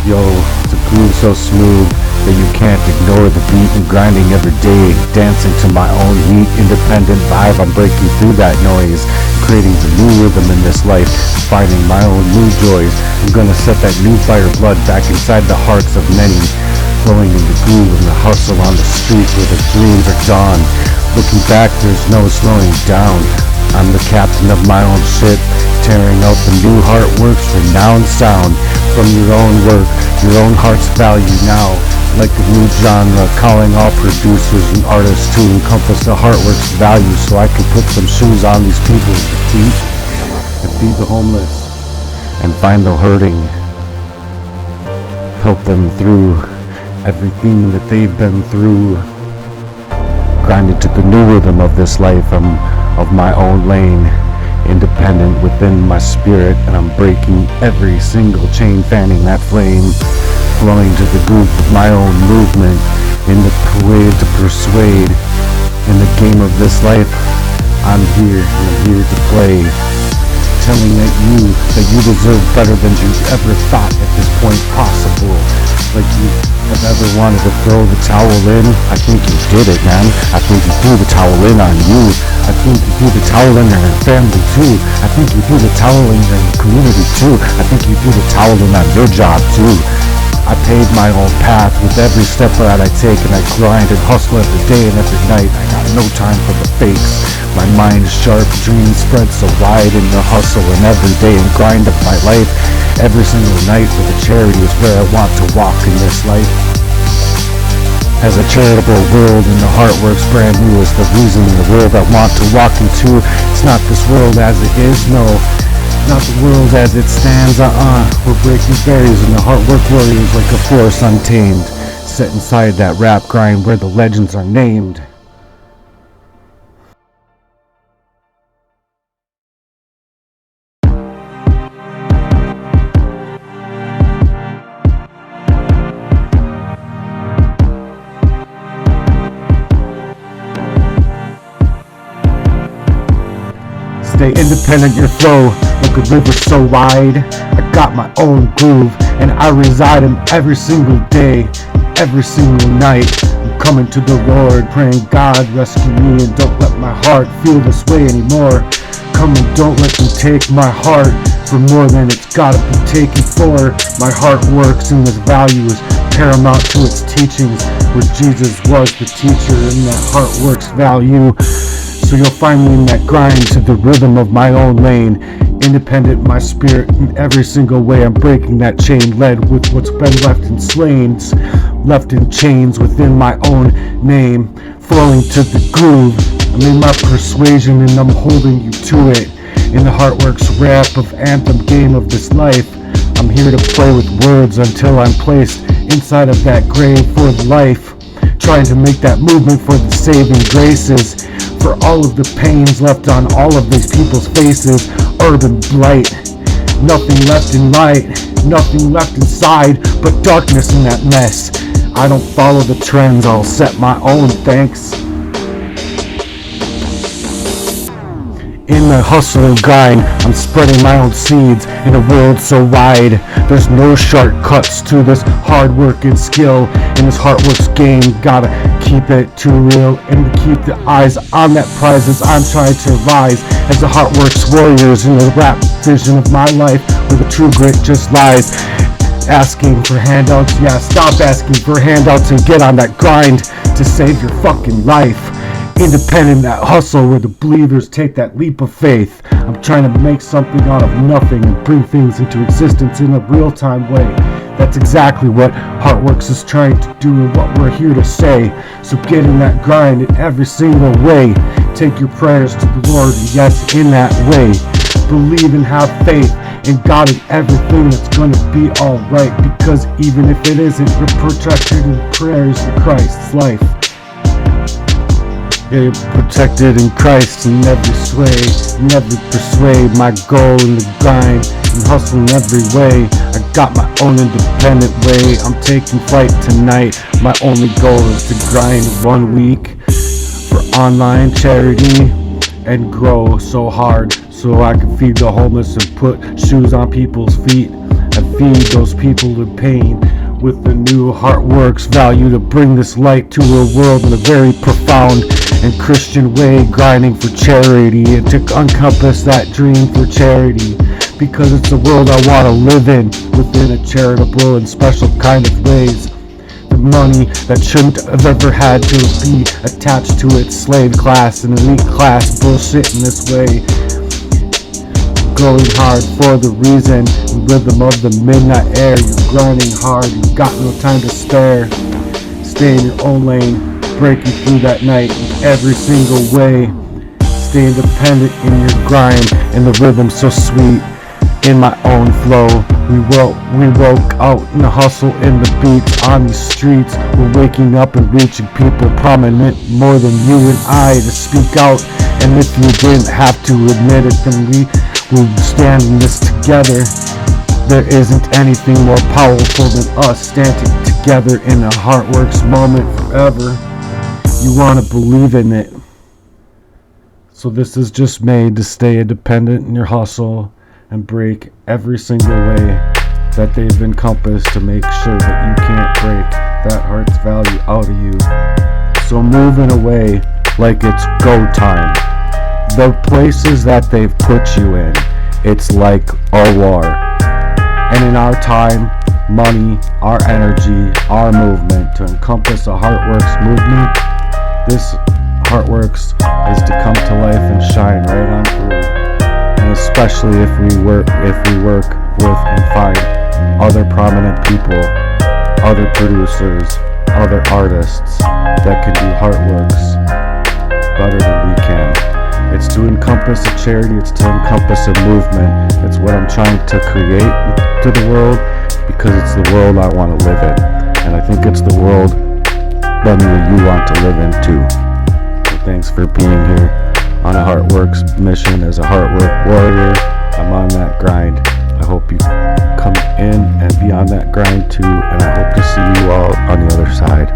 Yo, it's a groove so smooth that you can't ignore the beat and grinding every day, dancing to my own heat, independent vibe. I'm breaking through that noise, creating the new rhythm in this life, finding my own new joys. I'm gonna set that new fire blood back inside the hearts of many, flowing in the groove and the hustle on the street where the dreams are gone. Looking back, there's no slowing down. I'm the captain of my own ship, tearing out the new HEARTWERKS renowned sound from your own work, your own heart's value now. Like a new genre, calling all producers and artists to encompass the HEARTWERKS value so I can put some shoes on these people's feet and feed the homeless and find the hurting. Help them through everything that they've been through. Grinding to the new rhythm of this life. I'm of my own lane, independent within my spirit, and I'm breaking every single chain, fanning that flame, flowing to the groove of my own movement, in the way to persuade. In the game of this life, I'm here, and I'm here to play, telling that you deserve better than you ever thought at this point possible. Like you have ever wanted to throw the towel in, I think you did it, man. I think you threw the towel in on you. I think you threw the towel in on your family too. I think you threw the towel in your community too. I think you threw the towel in on your job too. I paved my own path with every step that I take, and I grind and hustle every day and every night. I got no time for the fakes. My mind is sharp, dreams spread so wide in the hustle, and every day and grind of my life. Every single night for the charity is where I want to walk in this life. As a charitable world, and the HEARTWERKS brand new is the reason in the world I want to walk into. It's not this world as it is, no. Not the world as it stands, We're breaking barriers in the HEARTWERK warriors like a force untamed, set inside that rap grind where the legends are named. Stay independent, your flow like a river so wide. I got my own groove, and I reside in every single day, every single night. I'm coming to the Lord, praying God rescue me, and don't let my heart feel this way anymore. Come and don't let them take my heart for more than it's gotta be taken for. My heart works, and this value is paramount to its teachings, where Jesus was the teacher, and that HEARTWERKS value. So you'll find me in that grind to the rhythm of my own lane, independent my spirit in every single way. I'm breaking that chain led with what's been left in slains, left in chains within my own name, flowing to the groove. I'm in my persuasion and I'm holding you to it. In the HEARTWERKS rap of anthem game of this life, I'm here to play with words until I'm placed inside of that grave for life, trying to make that movement for the saving graces, for all of the pains left on all of these people's faces. Urban blight, nothing left in light, nothing left inside but darkness in that mess. I don't follow the trends, I'll set my own thanks. In the hustle and grind, I'm spreading my own seeds in a world so wide. There's no shortcuts to this hard work and skill. In this HEARTWERKS game, gotta keep it too real, and to keep the eyes on that prize as I'm trying to rise as the HEARTWERKS warriors in the rap vision of my life, where the true grit just lies. Asking for handouts, yeah, stop asking for handouts and get on that grind to save your fucking life. Independent, that hustle where the believers take that leap of faith. I'm trying to make something out of nothing and bring things into existence in a real-time way. That's exactly what HEARTWERKS is trying to do and what we're here to say. So get in that grind in every single way. Take your prayers to the Lord, and yes, in that way. Believe and have faith in God and everything that's going to be alright. Because even if it isn't, you're protected in prayers in Christ's life. Yeah, you're protected in Christ in every sway, never persuade. My goal in the grind and hustle in every way. I got my own independent way. I'm taking flight tonight. My only goal is to grind 1 week for online charity and grow so hard so I can feed the homeless and put shoes on people's feet and feed those people in pain with the new HEARTWERKS value to bring this light to a world in a very profound and Christian way, grinding for charity and to encompass that dream for charity, because it's the world I want to live in within a charitable and special kind of ways. The money that shouldn't have ever had to be attached to its slave class and elite class bullshit in this way. Going hard for the reason and rhythm of the midnight air. You're grinding hard, you've got no time to spare. Stay in your own lane, breaking through that night in every single way. Stay independent in your grind and the rhythm so sweet. In my own flow, we woke out in the hustle, in the beats on these streets. We're waking up and reaching people prominent more than you and I to speak out. And if you didn't have to admit it, then we will stand in this together. There isn't anything more powerful than us standing together in a HEARTWERKS moment forever. You want to believe in it. So this is just made to stay independent in your hustle and break every single way that they've encompassed to make sure that you can't break that heart's value out of you. So move in a way like it's go time. The places that they've put you in, it's like a war. And in our time, money, our energy, our movement to encompass a HEARTWERKS movement, this HEARTWERKS is to come to life and shine right on through. And especially if we work with and find other prominent people, other producers, other artists that can do HEARTWERKS better than we can. It's to encompass a charity, it's to encompass a movement. It's what I'm trying to create to the world because it's the world I want to live in. And I think it's the world that me and you want to live in too. So thanks for being here on a HEARTWERKS mission as a HEARTWERK warrior. I'm on that grind. I hope you come in and be on that grind too, and I hope to see you all on the other side.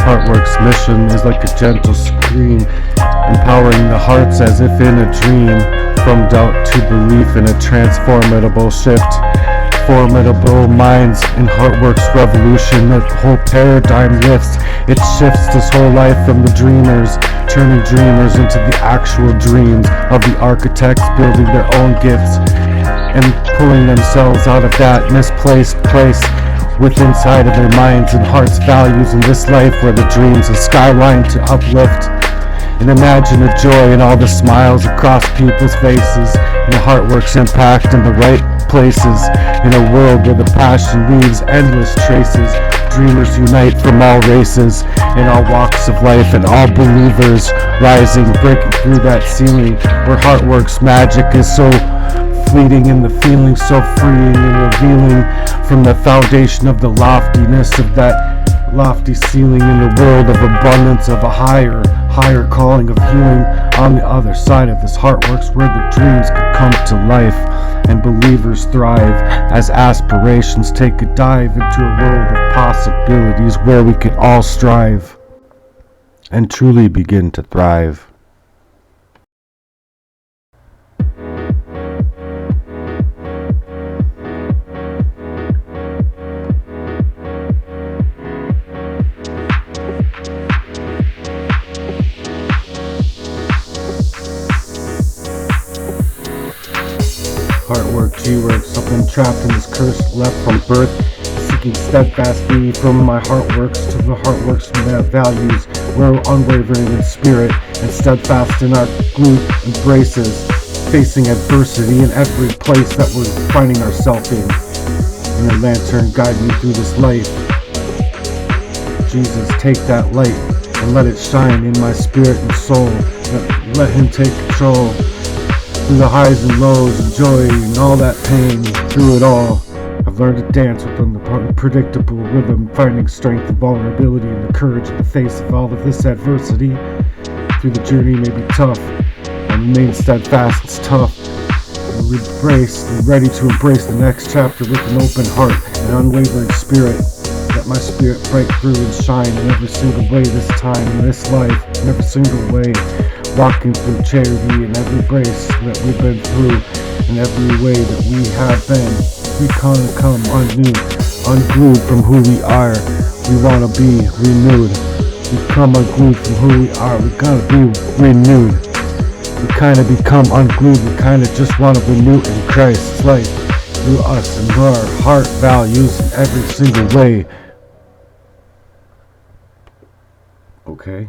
HEARTWERKS mission is like a gentle scream, empowering the hearts as if in a dream, from doubt to belief in a transformable shift. Formidable minds in HEARTWERKS revolution, the whole paradigm lifts. It shifts this whole life from the dreamers, turning dreamers into the actual dreams of the architects, building their own gifts and pulling themselves out of that misplaced place with inside of their minds and hearts values in this life where the dreams a skyline to uplift. And imagine the joy and all the smiles across people's faces and the HEARTWERKS impact in the right places in a world where the passion leaves endless traces. Dreamers unite from all races in all walks of life and all believers rising, breaking through that ceiling where HEARTWERKS magic is so fleeting and the feeling so freeing and revealing from the foundation of the loftiness of that lofty ceiling in the world of abundance of a higher calling of healing on the other side of this HEARTWERKS where the dreams could come to life and believers thrive as aspirations take a dive into a world of possibilities where we can all strive and truly begin to thrive. HEARTWERK, G-Works, I've been trapped in this curse, left from birth, seeking steadfastly from my HEARTWERKS to the HEARTWERKS values. We're unwavering in spirit and steadfast in our glue embraces, facing adversity in every place that we're finding ourselves in. And a lantern guide me through this life. Jesus, take that light and let it shine in my spirit and soul. Let him take control. Through the highs and lows and joy and all that pain, through it all, I've learned to dance within the unpredictable rhythm, finding strength and vulnerability and the courage in the face of all of this adversity. Through the journey may be tough, I remain steadfast, it's tough, and ready to embrace the next chapter with an open heart and unwavering spirit. Let my spirit break through and shine in every single way this time, in this life, in every single way. Walking through charity and every grace that we've been through, in every way that we have been. We can't come unglued from who we are. We wanna be renewed. We come unglued from who we are. We gotta be renewed. We kinda become unglued. We kinda just wanna renew in Christ's life through us and our heart values in every single way. Okay.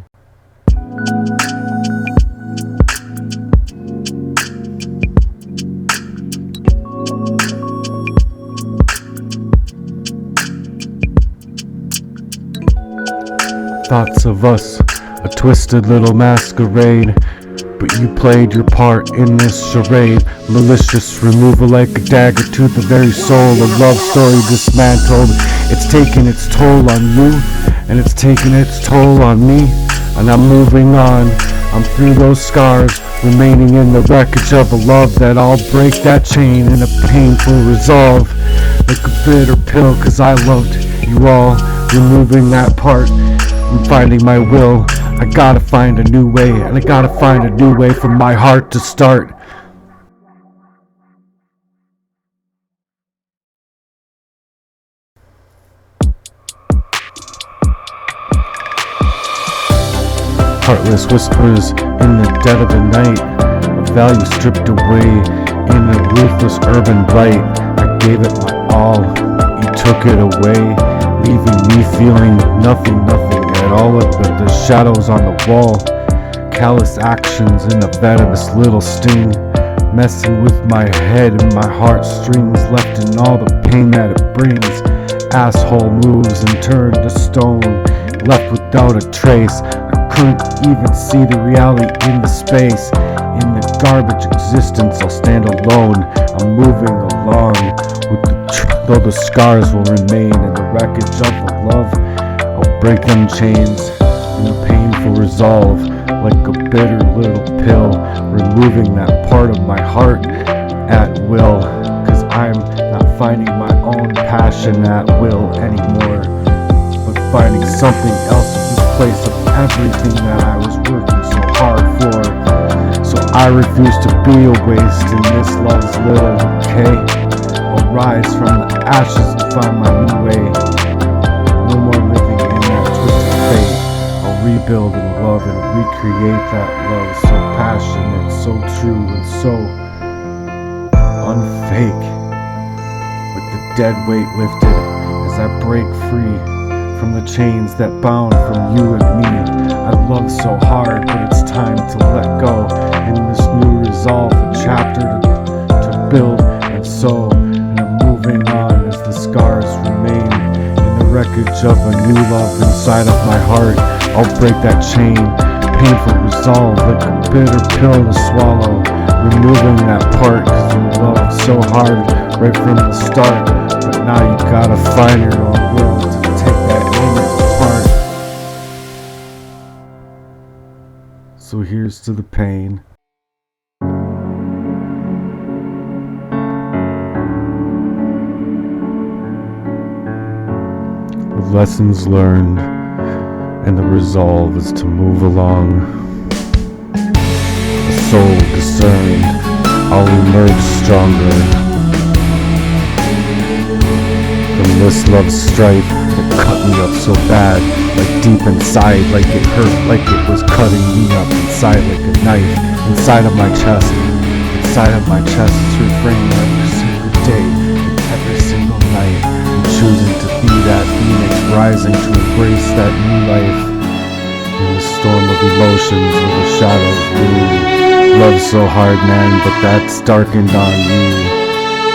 Thoughts of us, a twisted little masquerade, but you played your part in this charade. Malicious removal like a dagger to the very soul. A love story dismantled. It's taking its toll on you, and it's taking its toll on me. And I'm moving on. I'm through those scars, remaining in the wreckage of a love that I'll break that chain in a painful resolve. Like a bitter pill, 'cause I loved you all. Removing that part and finding my will. I gotta find a new way, and I gotta find a new way for my heart to start. Heartless whispers in the dead of the night, a value stripped away in a ruthless urban blight. I gave it my all, you took it away, leaving me feeling nothing at all but the shadows on the wall. Callous actions in a venomous little sting, messing with my head and my heartstrings, left in all the pain that it brings. Asshole moves and turned to stone, left without a trace. I couldn't even see the reality in the space. In the garbage existence, I'll stand alone. I'm moving along with though the scars will remain in the wreckage of the love. I'll break them chains in a painful resolve, like a bitter little pill, removing that part of my heart at will. 'Cause I'm not finding my own passion at will anymore, but finding something else in this place of everything that I was working so hard for. So I refuse to be a waste in this love's little decay. I'll rise from the ashes and find my new way. No more living in that twisted fate. I'll rebuild in love and recreate that love so passionate, so true, and so unfake. With the dead weight lifted as I break free from the chains that bound from you and me. I love so hard, but it's time to let go. In this new resolve, a chapter to build and sow. And I'm moving on as the scars remain in the wreckage of a new love inside of my heart. I'll break that chain, painful resolve, like a bitter pill to swallow. Removing that part, 'cause you loved so hard right from the start. But now you gotta find your own will to take that image apart. So here's to the pain. The lessons learned, and the resolve is to move along. A soul discerned, I'll emerge stronger from this love strife that cut me up so bad, like deep inside, like it hurt, like it was cutting me up inside like a knife, inside of my chest, to refrain every single day, and every single night, and choosing to be that phoenix, rising to embrace that new life, in the storm of emotions where the shadows loom. Love so hard, man, but that's darkened on you.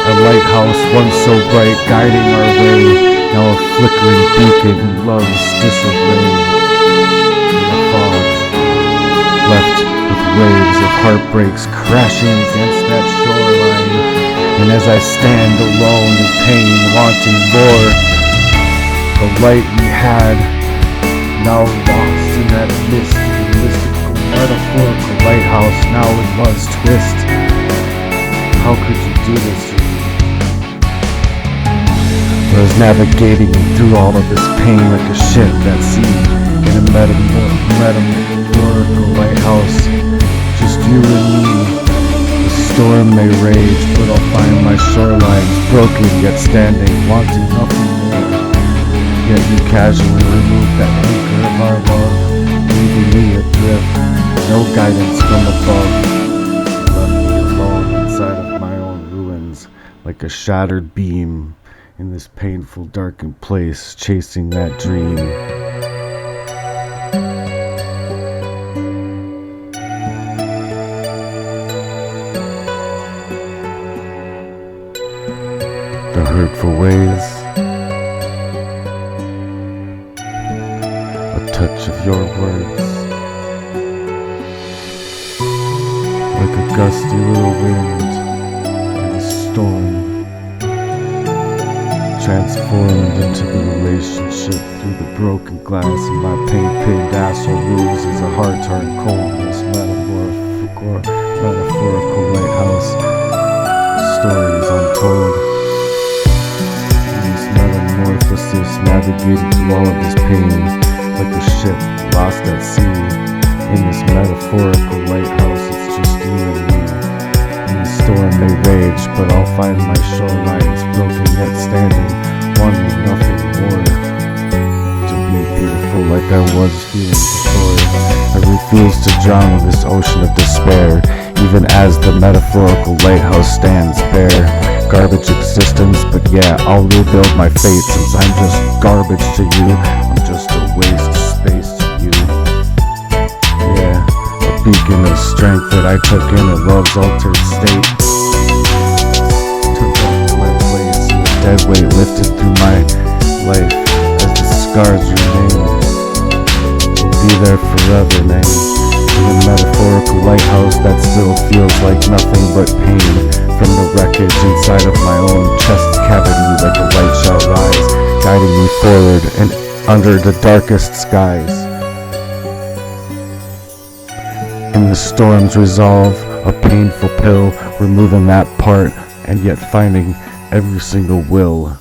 A lighthouse once so bright, guiding our way, now a flickering beacon in love's disarray. In the fog, left with waves of heartbreaks crashing against that shoreline. And as I stand alone in pain, wanting more, the light we had, now lost in that mist, the mystical, metaphorical lighthouse, now in love's twist. How could you do this to me? I was navigating through all of this pain like a ship at sea, in a metaphorical lighthouse, just you and me. The storm may rage, but I'll find my shorelines broken yet standing, wanting nothing more. Yet you casually remove that anchor of our love, leaving me adrift, no guidance from above. You left me alone inside of my own ruins, like a shattered beam in this painful, darkened place, chasing that dream. The hurtful ways, a touch of your words, like a gusty little wind in a storm, transformed into the relationship through the broken glass of my pain-pinned asshole moves as a heart turned cold in this metaphorical lighthouse. Stories untold. Metamorphosis, navigating through all of this pain, like a ship lost at sea. In this metaphorical lighthouse, it's just you and me. And the storm may rage, but I'll find my shorelines broken yet standing, wanting nothing more. To be beautiful like I was feeling before. I refuse to drown in this ocean of despair, even as the metaphorical lighthouse stands bare. Garbage existence, but yeah, I'll rebuild my fate, since I'm just garbage to you. I'm just a waste of space to you. Yeah, a beacon of strength that I took in a love's altered state. Took up my place, and the dead weight lifted through my life as the scars remain. Will be there forever, man. In a metaphorical lighthouse that still feels like nothing but pain. From the wreckage inside of my own chest cavity, like a light shall rise, guiding me forward and under the darkest skies. In the storm's resolve, a painful pill, removing that part and yet finding every single will.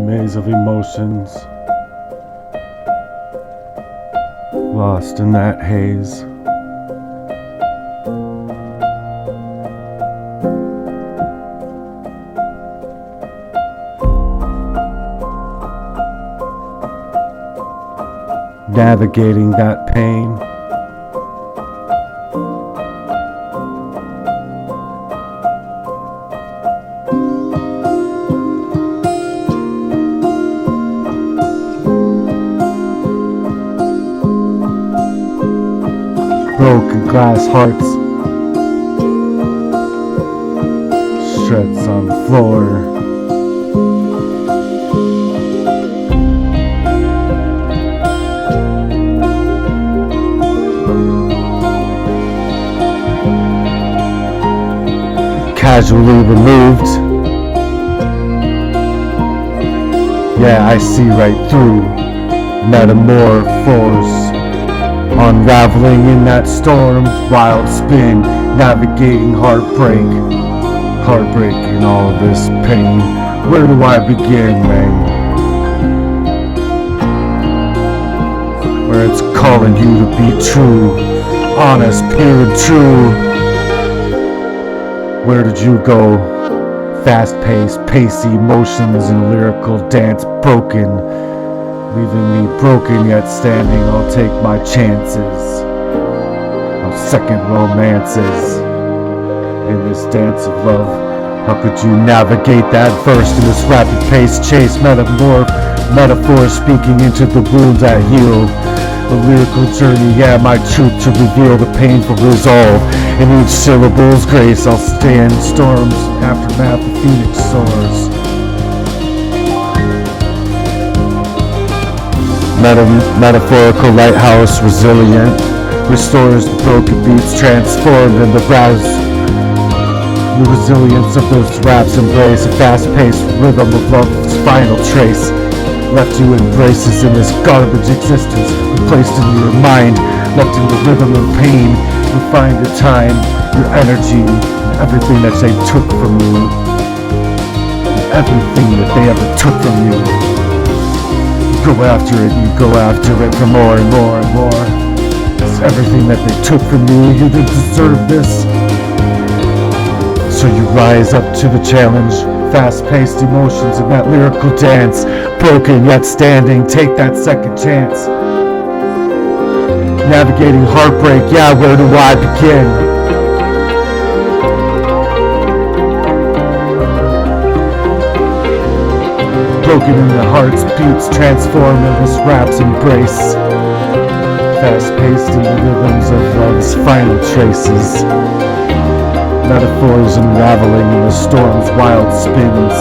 Maze of emotions, lost in that haze. Navigating that pain. Broken glass hearts, shreds on the floor. Casually removed. Yeah, I see right through metamorphose. Unraveling in that storm's wild spin, navigating heartbreak in all this pain. Where do I begin, man? Where it's calling you to be true, honest, pure and true. Where did you go? Fast-paced, pacey motions and lyrical dance broken. Leaving me broken yet standing, I'll take my chances. No second romances in this dance of love. How could you navigate that verse in this rapid pace chase? Metaphor speaking into the wounds that heal. A lyrical journey, yeah, my truth to reveal the painful resolve. In each syllable's grace, I'll stand storms, aftermath, the phoenix soars. Metaphorical lighthouse, resilient, restores the broken beats, transformed in the rouse. The resilience of those raps embrace a fast-paced rhythm of love's final trace. Left you in braces in this garbage existence, replaced in your mind, left in the rhythm of pain. You find your time, your energy, everything that they took from you, everything that they ever took from you. You go after it for more and more and more. It's everything that they took from you. You didn't deserve this. So you rise up to the challenge, fast-paced emotions in that lyrical dance, broken yet standing, take that second chance. Navigating heartbreak, yeah, where do I begin? Broken in the heart's beats, transformed in this rap's embrace. Fast-paced in the rhythms of love's final traces. Metaphors unraveling in the storm's wild spins.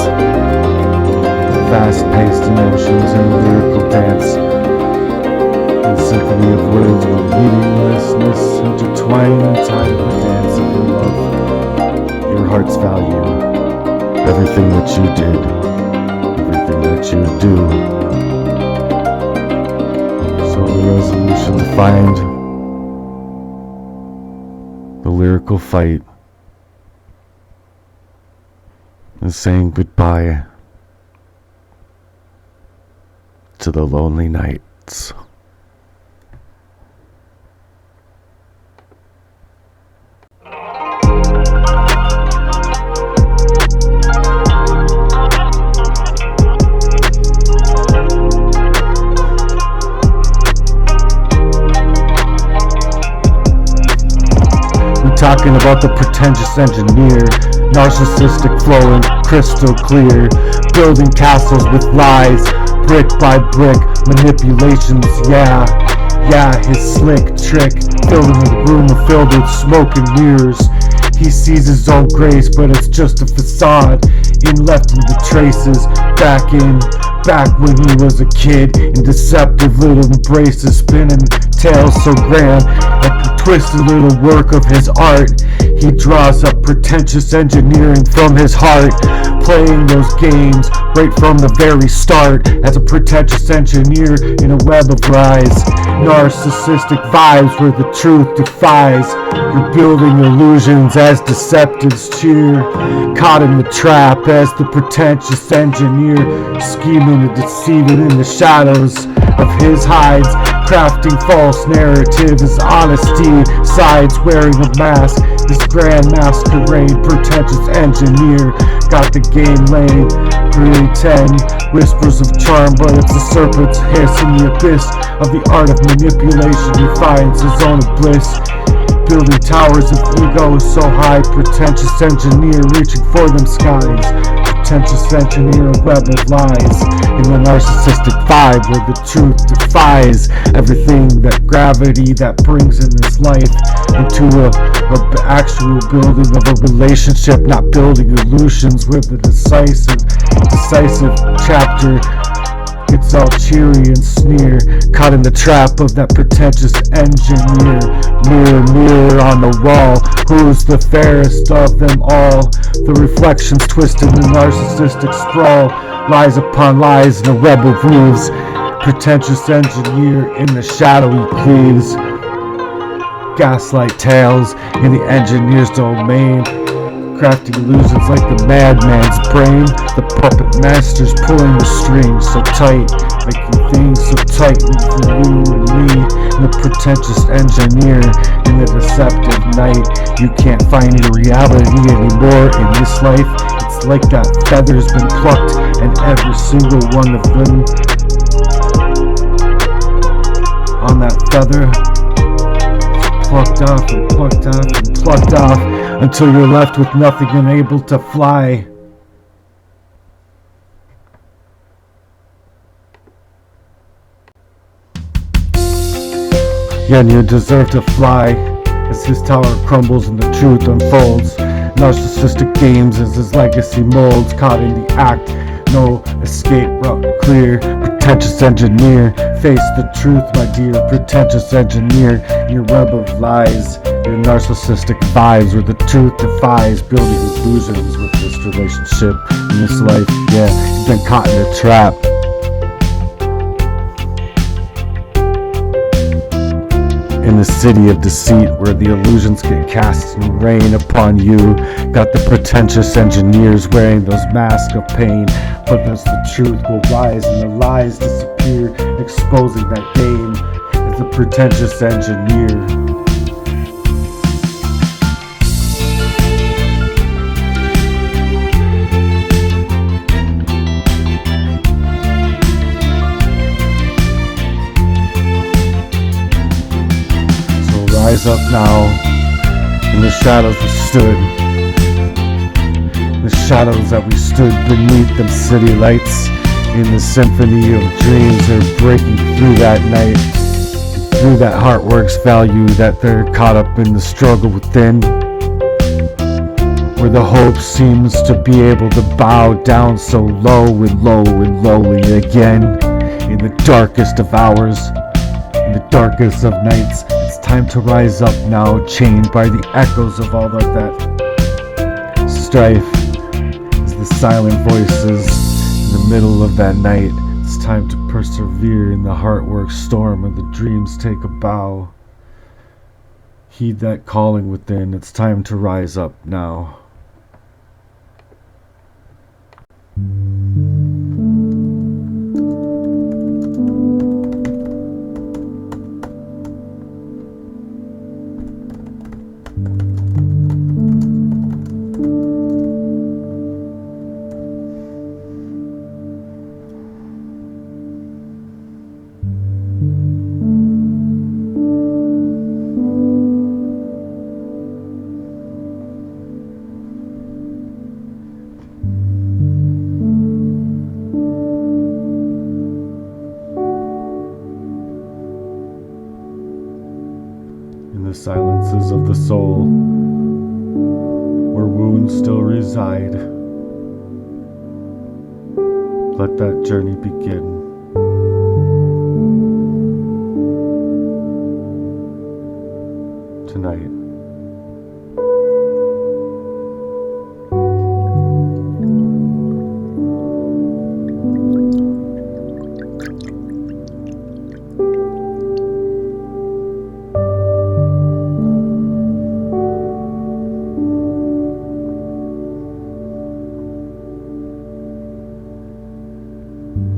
Fast-paced emotions in a lyrical dance. A symphony of words where meaninglessness intertwine and tie the dance of your love. Your heart's value. Everything that you did. Everything that you do. So the resolution to find the lyrical fight and saying goodbye to the lonely nights. We're talking about the pretentious engineer, narcissistic flowing, crystal clear, building castles with lies, brick by brick, manipulations, yeah, his slick trick, filling a room filled with smoke and mirrors. He sees his own grace, but it's just a facade, left in the traces, back when he was a kid, in deceptive little embraces, spinning tales so grand, like the twisted little work of his art. He draws up pretentious engineering from his heart, playing those games right from the very start, as a pretentious engineer in a web of lies. Narcissistic vibes where the truth defies. You're building illusions as deceptives cheer, caught in the trap as the pretentious engineer, scheming and deceiving in the shadows of his hides, crafting false narratives as honesty sides, wearing a mask. This grand masquerade, pretentious engineer, got the game laid. Pretend whispers of charm, but it's a serpent's hiss in the abyss of the art of manipulation. He finds his own bliss, building towers of ego so high. Pretentious engineer reaching for them skies. Pretentious engineer, a web of lies, in the narcissistic vibe where the truth defies everything that gravity that brings in this life into a actual building of a relationship, not building illusions with a decisive chapter. It's all cheery and sneer, caught in the trap of that pretentious engineer. Mirror, mirror on the wall, who's the fairest of them all? The reflections twisted in narcissistic sprawl, lies upon lies in a web of weaves. Pretentious engineer in the shadowy cleaves. Gaslight tales in the engineer's domain, crafting illusions like the madman's brain. The puppet master's pulling the strings so tight, making things so tight for you and me. And the pretentious engineer in the deceptive night. You can't find your reality anymore in this life. It's like that feather's been plucked, and every single one of them on that feather plucked off and plucked off and plucked off, until you're left with nothing and able to fly. Yeah, and you deserve to fly as his tower crumbles and the truth unfolds. Narcissistic games as his legacy molds, caught in the act, no escape route clear. pretentious engineer. Face the truth, my dear pretentious engineer. Your web of lies, your narcissistic vibes, where the truth defies building illusions with this relationship in this life. Yeah, you've been caught in a trap. In the city of deceit, where the illusions get cast and rain upon you. Got the pretentious engineers wearing those masks of pain, but as the truth will rise and the lies disappear, exposing that game as a pretentious engineer. Rise up now, in the shadows we stood, the shadows that we stood beneath them city lights, in the symphony of dreams they're breaking through that night, through that HEARTWERKS value that they're caught up in the struggle within, where the hope seems to be able to bow down so low and lowly again, in the darkest of hours, in the darkest of nights. Time to rise up now, chained by the echoes of all of that strife. As the silent voices in the middle of that night, it's time to persevere in the HEARTWERKS storm where the dreams take a bow. Heed that calling within, it's time to rise up now. In the silences of the soul, where wounds still reside, let that journey begin. Tonight.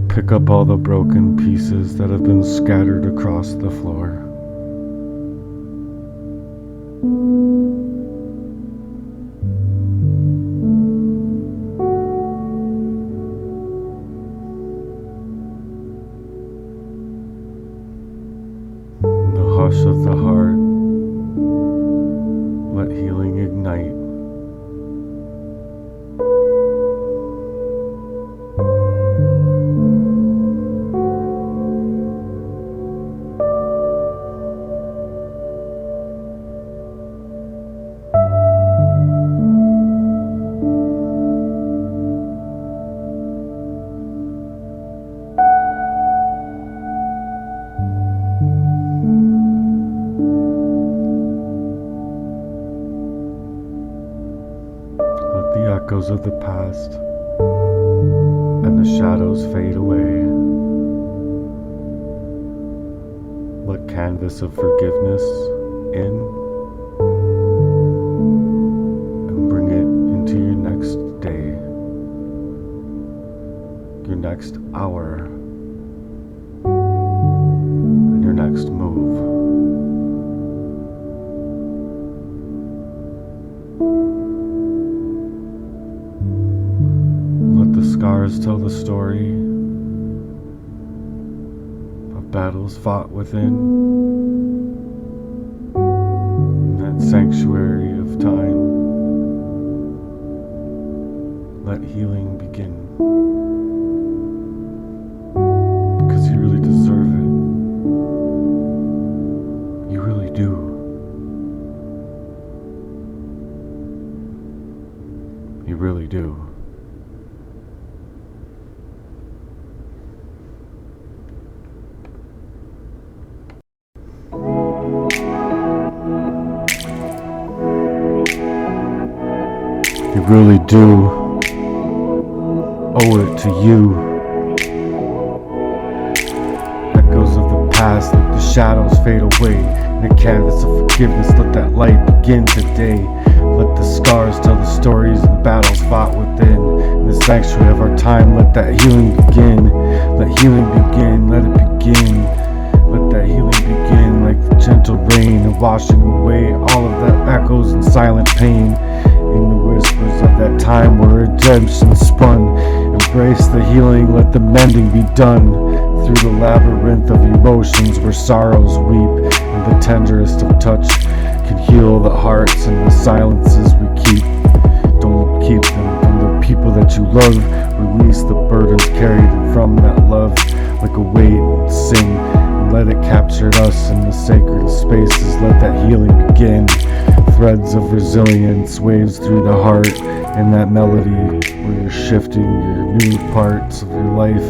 Pick up all the broken pieces that have been scattered across the floor. In the hush of the heart, let healing ignite. The echoes of the past and the shadows fade away. Let canvas of forgiveness in and bring it into your next day, your next hour, and your next move. Scars tell the story of battles fought within that sanctuary of time. Let healing begin, because you really deserve it. You really do. You really do. You really do owe it to you. Echoes of the past, let the shadows fade away. In a canvas of forgiveness, let that light begin today. Let the scars tell the stories and battles fought within. In the sanctuary of our time, let that healing begin. Let healing begin, let it begin. Let that healing begin like the gentle rain, and washing away all of that echoes and silent pain. In the whispers of that time where redemption spun, embrace the healing, let the mending be done. Through the labyrinth of emotions where sorrows weep, and the tenderest of touch can heal the hearts and the silences we keep. Don't keep them from the people that you love. Release the burdens carried from that love like a weight, and sing and let it capture us in the sacred spaces. Let that healing begin. Threads of resilience waves through the heart, and that melody where you're shifting your new parts of your life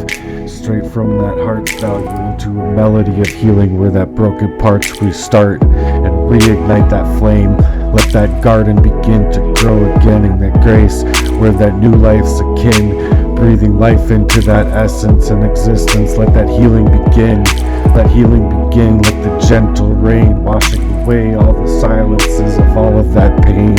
straight from that heart's value into a melody of healing where that broken parts restart and reignite that flame. Let that garden begin to grow again in that grace where that new life's akin, breathing life into that essence and existence. Let that healing begin. Let healing begin. Let the gentle rain washing away all the silences of all of that pain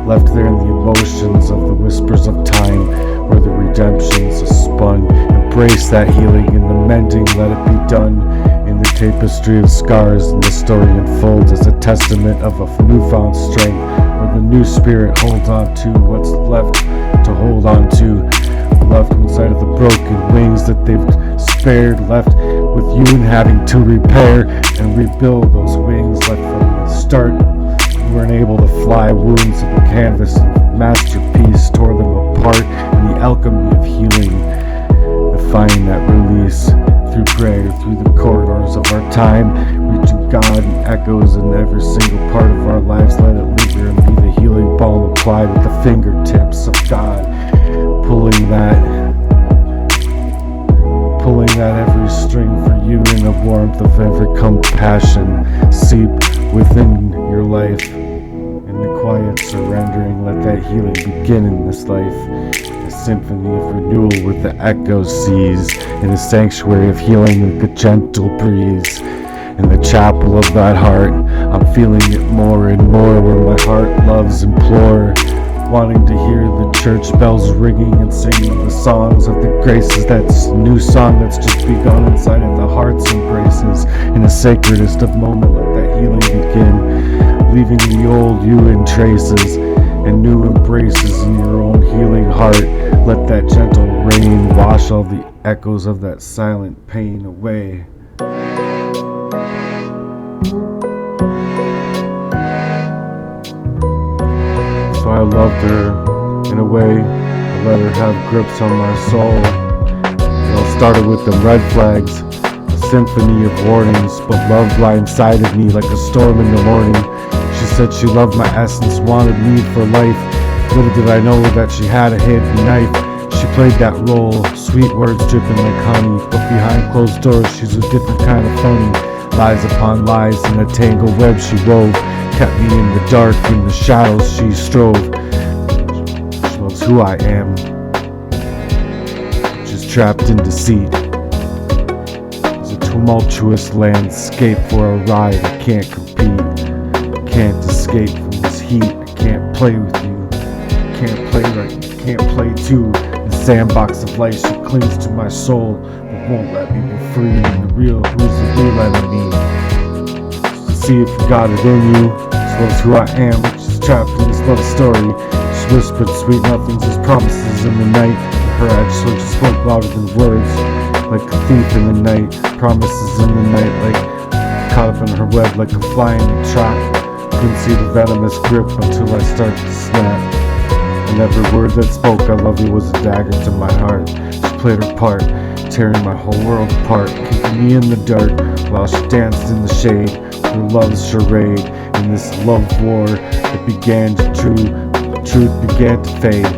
left there in the emotions of the whispers of time where the redemptions are spun. Embrace that healing in the mending, let it be done. In the tapestry of scars, and the story unfolds as a testament of a newfound strength, where the new spirit holds on to what's left to hold on to, left inside of the broken wings that they've spared, left with you and having to repair and rebuild those wings left from the start. You weren't able to fly, wounds of the canvas and masterpiece tore them apart in the alchemy of healing. Find that release through prayer, through the corridors of our time, reaching God and echoes in every single part of our lives. Let it linger and be the healing balm applied with the fingertips of God, pulling that every string for you in the warmth of every compassion seep within your life. In the quiet surrendering, let that healing begin in this life. Symphony of renewal with the echo seas, in a sanctuary of healing with the gentle breeze. In the chapel of that heart, I'm feeling it more and more, where my heart loves implore, wanting to hear the church bells ringing and singing the songs of the graces. That's a new song that's just begun inside of the heart's embraces. In the sacredest of moments, let that healing begin, leaving the old you in traces and new embraces in your own healing heart. Let that gentle rain wash all the echoes of that silent pain away. So I loved her in a way. I let her have grips on my soul. It all started with them red flags, a symphony of warnings, but love blindsided me like a storm in the morning. She said she loved my essence, wanted me for life. Little did I know that she had a hidden knife. She played that role, sweet words dripping like honey, but behind closed doors she's a different kind of funny. Lies upon lies in a tangled web she wove, kept me in the dark, in the shadows she strove. She loves who I am, just trapped in deceit. It's a tumultuous landscape for a ride. I can't compete, can't escape from this heat. I can't play with you, can't play right, can't play too. The sandbox of life, she clings to my soul, but won't let me be free. And the real, who's the real enemy? Just to see if you got it in you. She loves who I am, she's trapped in this love story. She whispered sweet nothings as promises in the night. Her accent just spoke louder than words, like a thief in the night. Promises in the night, like caught up in her web like a fly in a trap. Couldn't see the venomous grip until I started to snap. And every word that spoke I love you was a dagger to my heart. She played her part, tearing my whole world apart, keeping me in the dark while she danced in the shade. Her love's charade in this love war that began to the truth began to fade.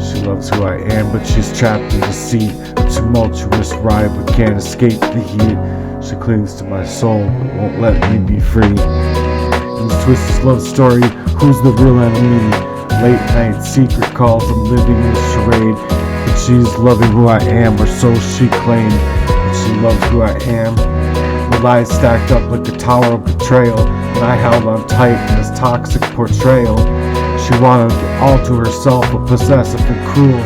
She loves who I am, but she's trapped in deceit. A tumultuous ride, but can't escape the heat. She She clings to my soul, but won't let me be free. In this twisted love story, who's the real enemy? Late night secret calls, I'm living in a charade. But she's loving who I am, or so she claimed. But she loves who I am. The lies stacked up like a tower of betrayal, and I held on tight in this toxic portrayal. She wanted all to herself, but possessive and cruel.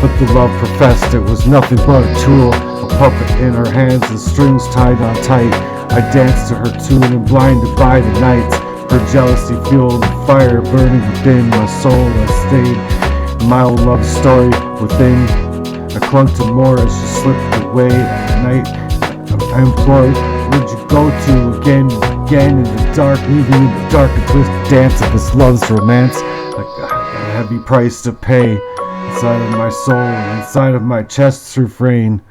But the love professed it was nothing but a tool, a puppet in her hands and strings tied on tight. I danced to her tune and blinded by the nights. Her jealousy fueled the fire burning within my soul. I stayed in my own love story within. I clung to more as she slipped away at night. I implored, where'd you go to again and again in the dark, leaving in the dark and twisted dance of this love's romance. Like a heavy price to pay inside of my soul and inside of my chest's refrain.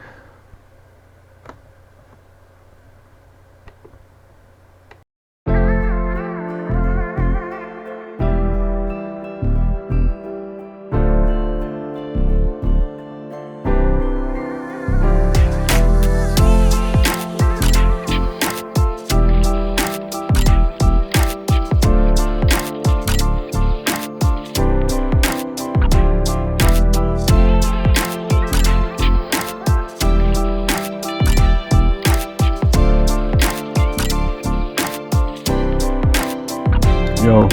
Yo,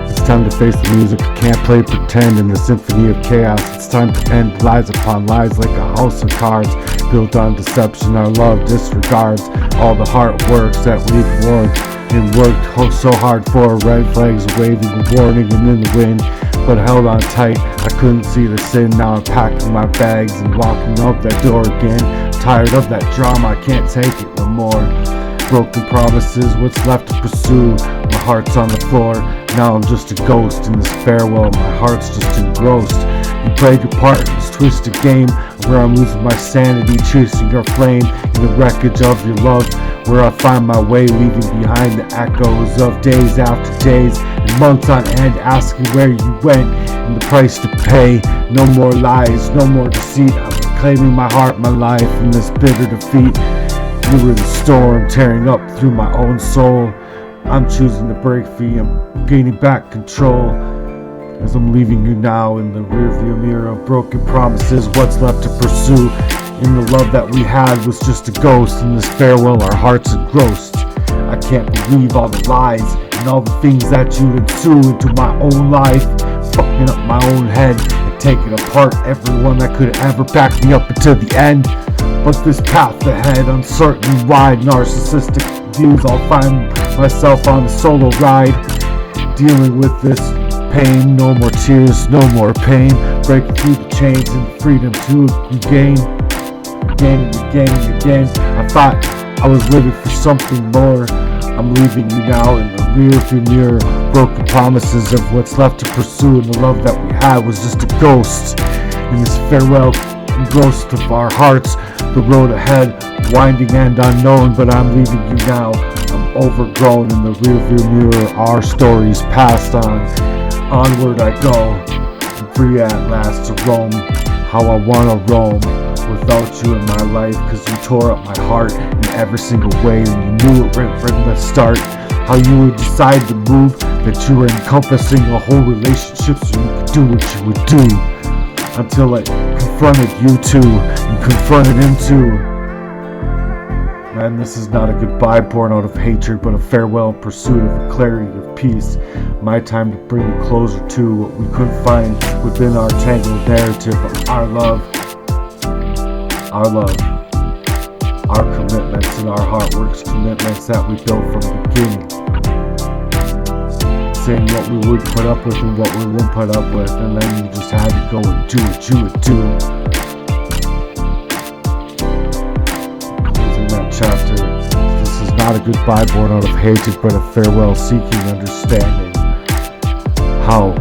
it's time to face the music. I can't play pretend in the symphony of chaos. It's time to end lies upon lies like a house of cards built on deception. Our love disregards all the hard works that we've worn and worked so hard for. Red flags waving a warning and in the wind, but held on tight. I couldn't see the sin. Now I'm packing my bags and walking out that door again. Tired of that drama, I can't take it no more. Broken promises, what's left to pursue? My heart's on the floor, now I'm just a ghost in this farewell. My heart's just engrossed. You played your part in this twisted game, where I'm losing my sanity, chasing your flame in the wreckage of your love. Where I find my way, leaving behind the echoes of days after days and months on end, asking where you went and the price to pay. No more lies, no more deceit. I'm claiming my heart, my life in this bitter defeat. You were the storm tearing up through my own soul. I'm choosing to break free, I'm gaining back control. As I'm leaving you now in the rearview mirror of broken promises, what's left to pursue? In the love that we had was just a ghost. In this farewell our hearts engrossed. I can't believe all the lies and all the things that you'd ensue into my own life, fucking up my own head and taking apart everyone that could ever back me up until the end. But this path ahead, uncertain, wide, narcissistic views, I'll find myself on a solo ride, dealing with this pain. No more tears, no more pain, breaking through the chains and freedom to regain. Again and again and again, I thought I was living for something more. I'm leaving you now in the rearview mirror. Broken promises of what's left to pursue, and the love that we had was just a ghost. In this farewell, engrossed of our hearts, the road ahead, winding and unknown, but I'm leaving you now. I'm overgrown in the rearview mirror, our stories passed on. Onward I go, I'm free at last to roam how I wanna roam, without you in my life, cause you tore up my heart in every single way, and you knew it right from the start. How you would decide to move, that you were encompassing a whole relationship so you could do what you would do. Until I confronted you two and confronted him too. Man, this is not a goodbye born out of hatred, but a farewell in pursuit of a clarity of peace. My time to bring you closer to what we couldn't find within our tangled narrative of our love, our commitments and our HEARTWERKS commitments that we built from the beginning. Saying what we would put up with and what we wouldn't put up with, and then you just had to go and do what you would do. Closing that chapter, this is not a goodbye born out of hatred, but a farewell seeking understanding. How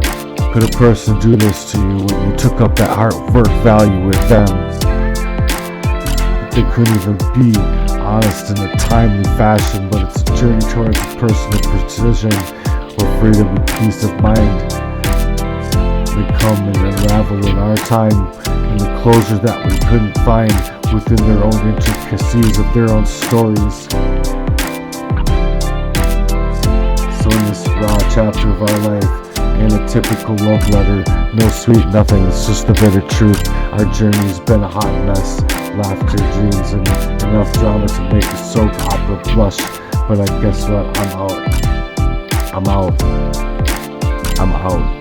could a person do this to you when you took up that HEARTWERK value with them? They couldn't even be honest in a timely fashion, but it's a journey towards a personal precision, where freedom and peace of mind they come and unravel in our time, and the closure that we couldn't find within their own intricacies of their own stories. So in this raw chapter of our life, in a typical love letter, no sweet nothings, just the bitter truth. Our journey's been a hot mess, laughter, dreams, and enough drama to make a soap opera blush. But I guess what? I'm out. I'm out. I'm out.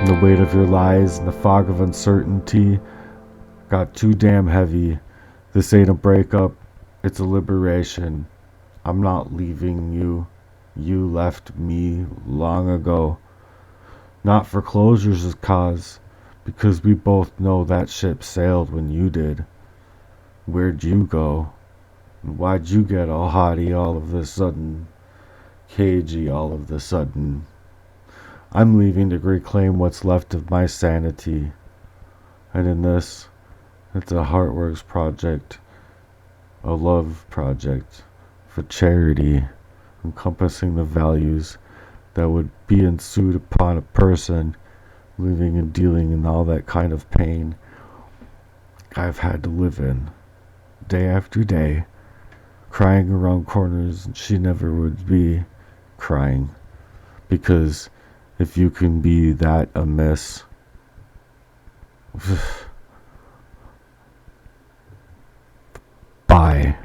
And the weight of your lies and the fog of uncertainty got too damn heavy. This ain't a breakup, it's a liberation. I'm not leaving you. You left me long ago. Not for closure's cause, because we both know that ship sailed when you did. Where'd you go? And why'd you get all haughty all of a sudden? Cagey all of a sudden? I'm leaving to reclaim what's left of my sanity. And in this, it's a HEARTWERKS project, a love project for charity, encompassing the values that would be ensued upon a person living and dealing in all that kind of pain I've had to live in, day after day, crying around corners, and she never would be crying, because if you can be that amiss, bye.